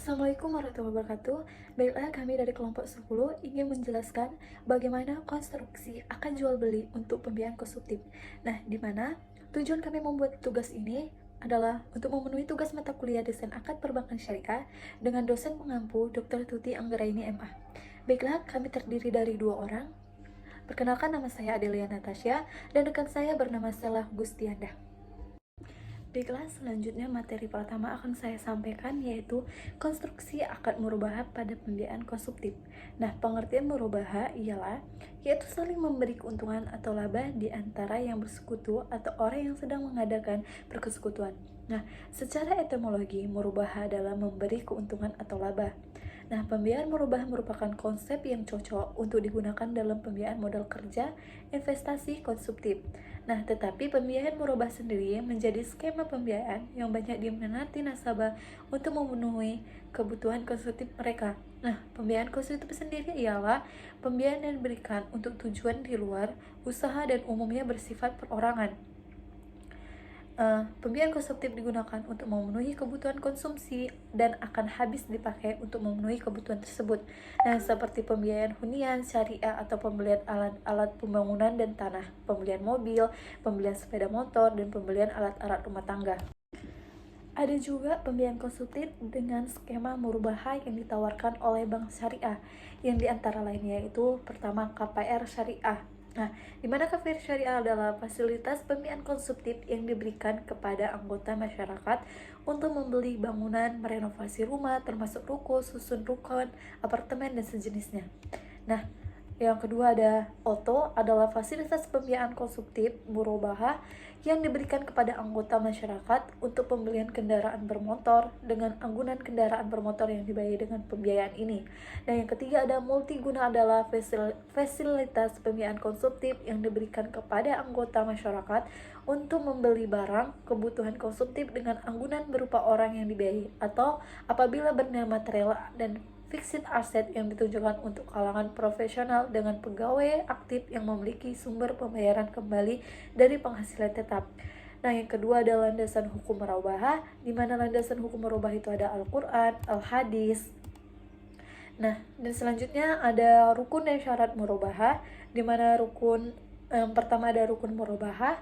Assalamualaikum warahmatullahi wabarakatuh. Baiklah, kami dari kelompok 10 ingin menjelaskan bagaimana konstruksi akad jual beli untuk pembiayaan konsumtif. Nah, di mana tujuan kami membuat tugas ini adalah untuk memenuhi tugas mata kuliah desain akad perbankan syariah dengan dosen pengampu Dr. Tuti Anggraini MA. Baiklah, kami terdiri dari 2 orang. Perkenalkan, nama saya Adelia Natasha dan rekan saya bernama Stella Gustianda. Baiklah, selanjutnya materi pertama akan saya sampaikan yaitu konstruksi akad murabahah pada pembiayaan konsumtif. Nah, pengertian murabahah ialah yaitu saling memberi keuntungan atau laba di antara yang bersekutu atau orang yang sedang mengadakan persekutuan. Nah, secara etimologi, murabahah adalah memberi keuntungan atau laba. Nah, pembiayaan murabahah merupakan konsep yang cocok untuk digunakan dalam pembiayaan modal kerja, investasi, konsumtif. Nah, tetapi pembiayaan murabahah sendiri menjadi skema pembiayaan yang banyak diminati nasabah untuk memenuhi kebutuhan konsumtif mereka. Nah, pembiayaan konsumtif sendiri ialah pembiayaan yang diberikan untuk tujuan di luar usaha dan umumnya bersifat perorangan. Pembiayaan konsumtif digunakan untuk memenuhi kebutuhan konsumsi dan akan habis dipakai untuk memenuhi kebutuhan tersebut. Nah, seperti pembiayaan hunian, syariah, atau pembelian alat-alat pembangunan dan tanah, pembelian mobil, pembelian sepeda motor, dan pembelian alat-alat rumah tangga. Ada juga pembiayaan konsumtif dengan skema murabahah yang ditawarkan oleh bank syariah, yang diantara lainnya yaitu pertama KPR syariah. Nah, di mana KPR syariah adalah fasilitas pembiayaan konsumtif yang diberikan kepada anggota masyarakat untuk membeli bangunan, merenovasi rumah, termasuk ruko, susun rukun, apartemen, dan sejenisnya. Nah, yang kedua ada OTO, adalah fasilitas pembiayaan konsumtif murabahah yang diberikan kepada anggota masyarakat untuk pembelian kendaraan bermotor dengan anggunan kendaraan bermotor yang dibayar dengan pembiayaan ini. Dan yang ketiga ada multiguna, adalah fasilitas pembiayaan konsumtif yang diberikan kepada anggota masyarakat untuk membeli barang kebutuhan konsumtif dengan anggunan berupa orang yang dibiayai atau apabila bernilai material dan fixed asset yang ditujukan untuk kalangan profesional dengan pegawai aktif yang memiliki sumber pembayaran kembali dari penghasilan tetap. Nah, yang kedua adalah landasan hukum murabahah, di mana landasan hukum murabahah itu ada Al-Quran, Al-Hadis. Nah, dan selanjutnya ada rukun dan syarat murabahah, di mana rukun pertama ada rukun murabahah,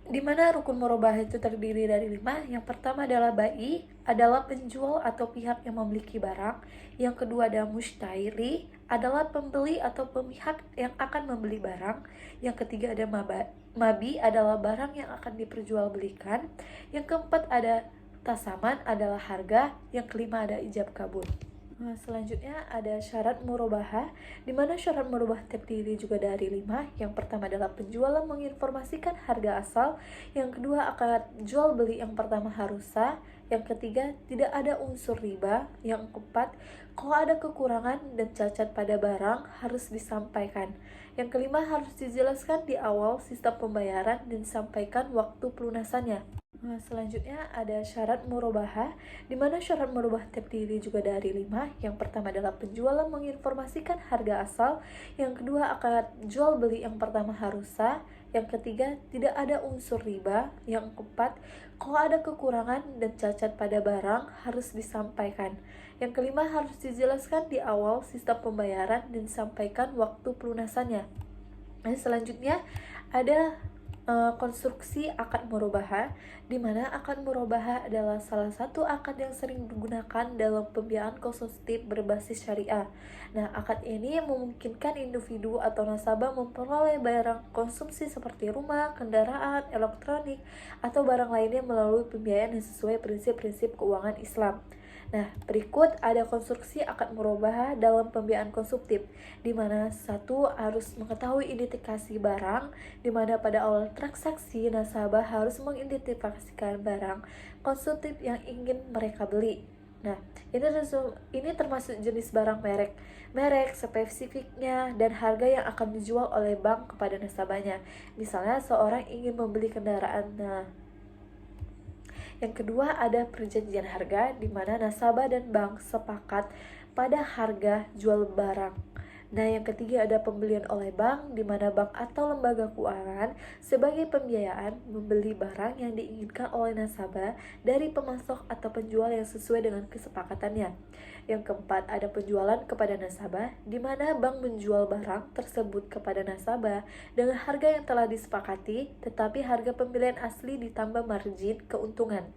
di mana rukun murabahah itu terdiri dari 5. Yang pertama adalah bai, adalah penjual atau pihak yang memiliki barang. Yang kedua ada mushtari, adalah pembeli atau pihak yang akan membeli barang. Yang ketiga ada mabi, adalah barang yang akan diperjualbelikan. Yang keempat ada tasaman, adalah harga. Yang kelima ada ijab kabul. Nah, selanjutnya ada syarat murabahah, di mana syarat murabahah terdiri juga dari 5. Yang pertama adalah penjualan menginformasikan harga asal. Yang kedua akad jual beli yang pertama harus sah. Yang ketiga tidak ada unsur riba. Yang keempat, kalau ada kekurangan dan cacat pada barang harus disampaikan. Yang kelima harus dijelaskan di awal sistem pembayaran dan disampaikan waktu pelunasannya. Nah, selanjutnya ada syarat murabahah, di mana syarat murabahah terdiri juga dari 5. Yang pertama adalah penjualan menginformasikan harga asal. Yang kedua akad jual beli yang pertama harus sah. Yang ketiga tidak ada unsur riba. Yang keempat, kalau ada kekurangan dan cacat pada barang harus disampaikan. Yang kelima harus dijelaskan di awal sistem pembayaran dan disampaikan waktu pelunasannya. Nah, selanjutnya ada konstruksi akad murabahah, di mana akad murabahah adalah salah satu akad yang sering digunakan dalam pembiayaan konsumtif berbasis syariah. Nah, akad ini memungkinkan individu atau nasabah memperoleh barang konsumsi seperti rumah, kendaraan, elektronik, atau barang lainnya melalui pembiayaan yang sesuai prinsip-prinsip keuangan Islam. Nah, berikut ada konstruksi akad murabahah dalam pembiayaan konsumtif, di mana satu harus mengetahui identifikasi barang, di mana pada awal transaksi nasabah harus mengidentifikasikan barang konsumtif yang ingin mereka beli. Nah, ini termasuk jenis barang merek, spesifiknya, dan harga yang akan dijual oleh bank kepada nasabahnya. Misalnya, seorang ingin membeli kendaraan. Nah, yang kedua ada perjanjian harga, di mana nasabah dan bank sepakat pada harga jual barang. Nah, yang ketiga ada pembelian oleh bank, di mana bank atau lembaga keuangan sebagai pembiayaan membeli barang yang diinginkan oleh nasabah dari pemasok atau penjual yang sesuai dengan kesepakatannya. Yang keempat ada penjualan kepada nasabah, di mana bank menjual barang tersebut kepada nasabah dengan harga yang telah disepakati, tetapi harga pembelian asli ditambah margin keuntungan.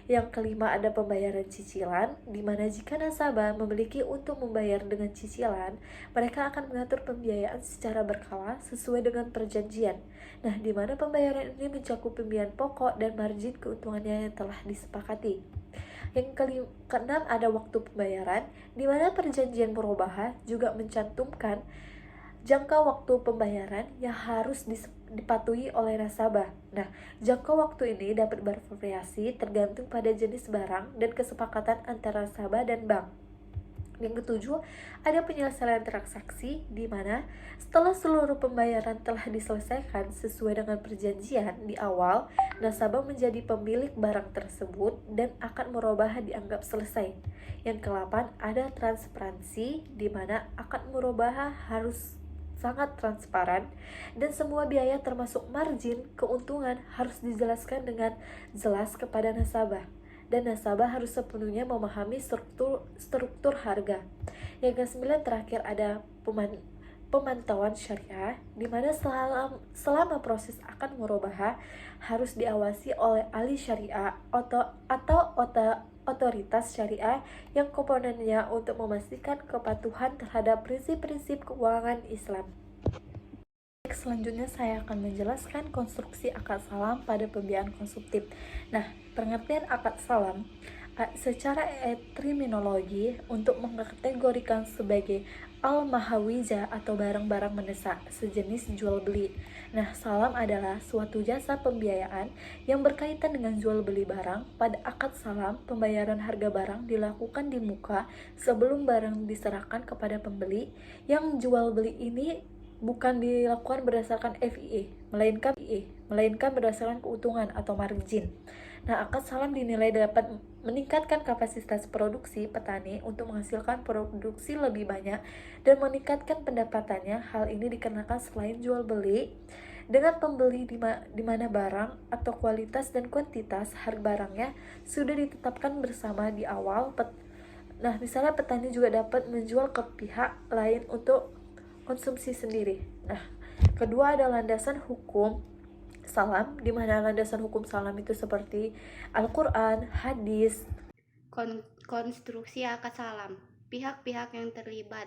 Yang kelima ada pembayaran cicilan, di mana jika nasabah memiliki untuk membayar dengan cicilan, mereka akan mengatur pembiayaan secara berkala sesuai dengan perjanjian. Nah, di mana pembayaran ini mencakup pembiayaan pokok dan margin keuntungannya yang telah disepakati. Yang keenam ada waktu pembayaran, di mana perjanjian murabahah juga mencantumkan jangka waktu pembayaran yang harus dipatuhi oleh nasabah. Nah, jangka waktu ini dapat bervariasi tergantung pada jenis barang dan kesepakatan antara nasabah dan bank. Yang ketujuh, ada penyelesaian transaksi di mana setelah seluruh pembayaran telah diselesaikan sesuai dengan perjanjian di awal, nasabah menjadi pemilik barang tersebut dan akad murabahah dianggap selesai. Yang kedelapan, ada transparansi di mana akad murabahah harus sangat transparan dan semua biaya termasuk margin keuntungan harus dijelaskan dengan jelas kepada nasabah, dan nasabah harus sepenuhnya memahami struktur harga. Yang ke-9 terakhir ada pemantauan syariah, di mana selama proses akad murabahah harus diawasi oleh ahli syariah atau otoritas syariah yang komponennya untuk memastikan kepatuhan terhadap prinsip-prinsip keuangan Islam. Selanjutnya saya akan menjelaskan konstruksi akad salam pada pembiayaan konsumtif. Nah, pengertian akad salam secara terminologi untuk mengkategorikan sebagai al-mahawija atau barang-barang mendesak, sejenis jual beli. Nah, salam adalah suatu jasa pembiayaan yang berkaitan dengan jual beli barang. Pada akad salam, pembayaran harga barang dilakukan di muka sebelum barang diserahkan kepada pembeli. Yang jual beli ini bukan dilakukan berdasarkan FIE, melainkan berdasarkan keuntungan atau margin. Nah, akad salam dinilai dapat meningkatkan kapasitas produksi petani untuk menghasilkan produksi lebih banyak dan meningkatkan pendapatannya. Hal ini dikarenakan selain jual beli dengan pembeli di mana barang atau kualitas dan kuantitas harga barangnya sudah ditetapkan bersama di awal. Nah, misalnya petani juga dapat menjual ke pihak lain untuk konsumsi sendiri. Nah, kedua ada landasan hukum salam, di mana landasan hukum salam itu seperti Al-Quran, hadis. Konstruksi akad salam. Pihak-pihak yang terlibat.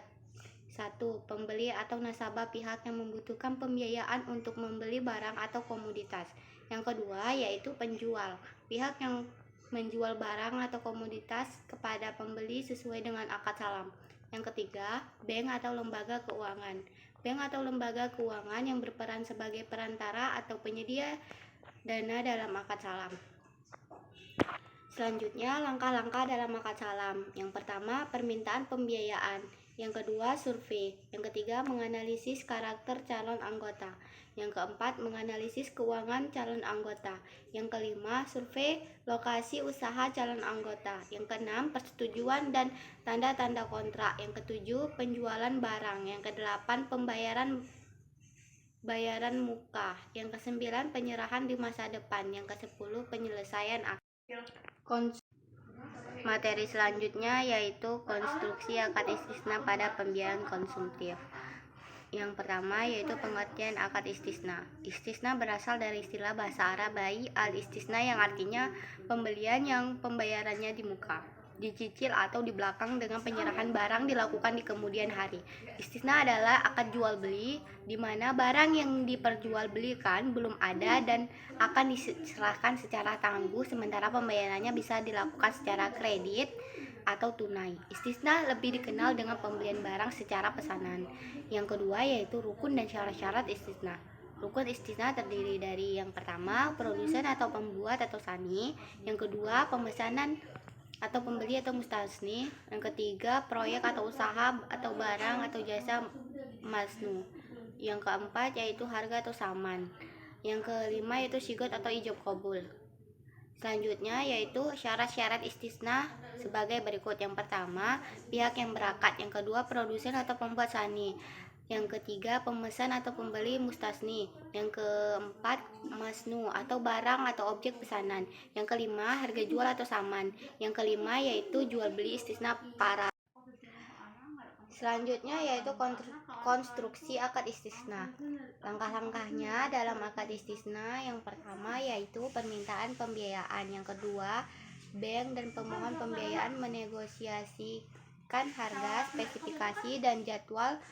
1. Pembeli atau nasabah, pihak yang membutuhkan pembiayaan untuk membeli barang atau komoditas. Yang kedua yaitu penjual, pihak yang menjual barang atau komoditas kepada pembeli sesuai dengan akad salam. Yang ketiga, bank atau lembaga keuangan. Bank atau lembaga keuangan yang berperan sebagai perantara atau penyedia dana dalam akad salam. Selanjutnya, langkah-langkah dalam akad salam. Yang pertama, permintaan pembiayaan. Yang kedua, survei. Yang ketiga, menganalisis karakter calon anggota. Yang keempat, menganalisis keuangan calon anggota. Yang kelima, survei lokasi usaha calon anggota. Yang keenam, persetujuan dan tanda-tanda kontrak. Yang ketujuh, penjualan barang. Yang kedelapan, bayaran muka. Yang kesembilan, penyerahan di masa depan. Yang kesepuluh, penyelesaian akad. Materi selanjutnya yaitu konstruksi akad istisna pada pembiayaan konsumtif. Yang pertama yaitu pengertian akad istisna. Istisna berasal dari istilah bahasa Arab bai al-istisna yang artinya pembelian yang pembayarannya di muka, dicicil atau di belakang dengan penyerahan barang dilakukan di kemudian hari. Istisna adalah akad jual beli di mana barang yang diperjualbelikan belum ada dan akan diserahkan secara tangguh, sementara pembayarannya bisa dilakukan secara kredit atau tunai. Istisna lebih dikenal dengan pembelian barang secara pesanan. Yang kedua yaitu rukun dan syarat-syarat istisna. Rukun istisna terdiri dari yang pertama, produsen atau pembuat atau sani. Yang kedua, pemesanan atau pembeli atau mustasni. Yang ketiga, proyek atau usaha atau barang atau jasa masnu. Yang keempat yaitu harga atau saman. Yang kelima yaitu sigot atau ijab kabul. Selanjutnya yaitu syarat-syarat istisna sebagai berikut. Yang pertama, pihak yang berakad. Yang kedua, produsen atau pembuat sani. Yang ketiga, pemesan atau pembeli mustasni. Yang keempat, masnu atau barang atau objek pesanan. Yang kelima, harga jual atau saman. Yang kelima yaitu jual beli istisna para. Selanjutnya yaitu konstruksi akad istisna. Langkah-langkahnya dalam akad istisna, yang pertama yaitu permintaan pembiayaan. Yang kedua, bank dan pemohon pembiayaan menegosiasikan harga, spesifikasi, dan jadwal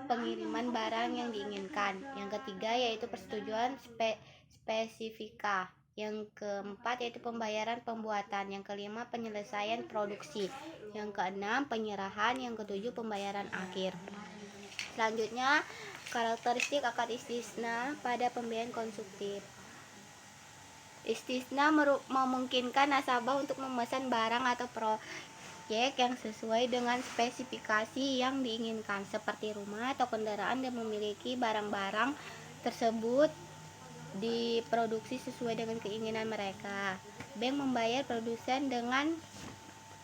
pengiriman barang yang diinginkan. Yang ketiga yaitu persetujuan spesifika. Yang keempat yaitu pembayaran pembuatan. Yang kelima penyelesaian produksi. Yang keenam penyerahan. Yang ketujuh pembayaran akhir. Selanjutnya, karakteristik akad istisna pada pembiayaan konsumtif. Istisna memungkinkan nasabah untuk memesan barang atau proyek yang sesuai dengan spesifikasi yang diinginkan, seperti rumah atau kendaraan, dan memiliki barang-barang tersebut diproduksi sesuai dengan keinginan mereka. Bank membayar produsen dengan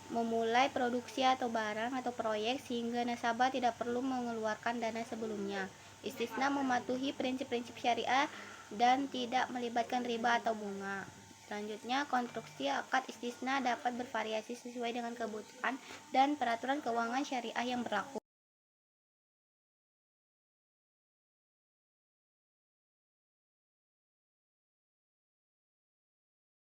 memulai produksi atau barang atau proyek sehingga nasabah tidak perlu mengeluarkan dana sebelumnya. Istisna mematuhi prinsip-prinsip syariah dan tidak melibatkan riba atau bunga. Selanjutnya, konstruksi akad istisna dapat bervariasi sesuai dengan kebutuhan dan peraturan keuangan syariah yang berlaku.